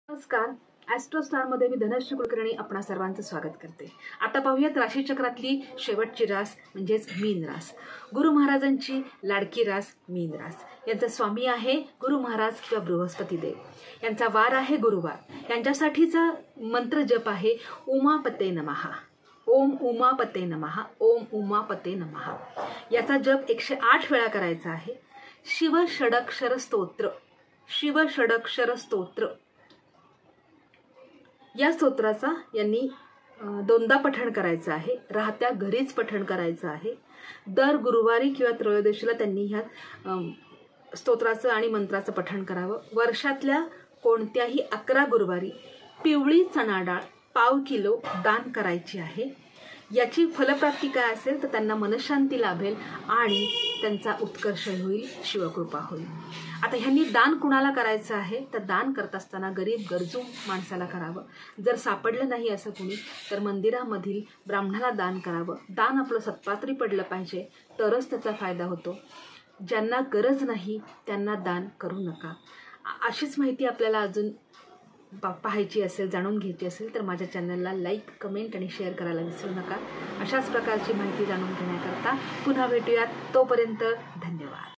नमस्कार. ॲस्ट्रो स्टारमध्ये मी धनश्री कुलकर्णी आपणा सर्वांचं स्वागत करते. आता पाहूयात राशीचक्रातली शेवटची रास म्हणजेच मीन रास. गुरु महाराजांची लाडकी रास मीन रास. यांचा स्वामी आहे गुरु महाराज किंवा बृहस्पती देव. यांचा वार आहे गुरुवार. यांच्यासाठीचा मंत्र जप आहे उमापते नमः. ओम उमापते नमः. ओम उमापते नमः. याचा जप 108 वेळा करायचा आहे. शिव षडक्षर स्तोत्र. शिव षडक्षर स्तोत्र या स्तोत्राचा यांनी दोनदा पठण करायचं आहे. राहत्या घरीच पठण करायचं आहे. दर गुरुवारी किंवा त्रयोदशीला त्यांनी ह्या स्तोत्राचं आणि मंत्राचं पठण करावं. वर्षातल्या कोणत्याही 11 गुरुवारी पिवळी चणा डाळ पाव किलो दान करायची आहे. याची फलप्राप्ती काय असेल तर त्यांना मनशांती लाभेल आणि त्यांचा उत्कर्ष होईल, शिवकृपा होईल. आता ह्यांनी दान कुणाला करायचं आहे तर दान करत असताना गरीब गरजू माणसाला करावं. जर सापडलं नाही असं कुणी तर मंदिरामधील ब्राह्मणाला दान करावं. दान आपलं सत्पात्री पडलं पाहिजे तरच त्याचा फायदा होतो. ज्यांना गरज नाही त्यांना दान करू नका. अशीच माहिती आपल्याला अजून पाहायची असेल, जाणून घ्यायची असेल तर माझ्या चॅनलला लाईक, कमेंट आणि शेअर करायला विसरू नका. अशाच प्रकारची माहिती जाणून घेण्याकरता पुन्हा भेटूयात. तोपर्यंत धन्यवाद.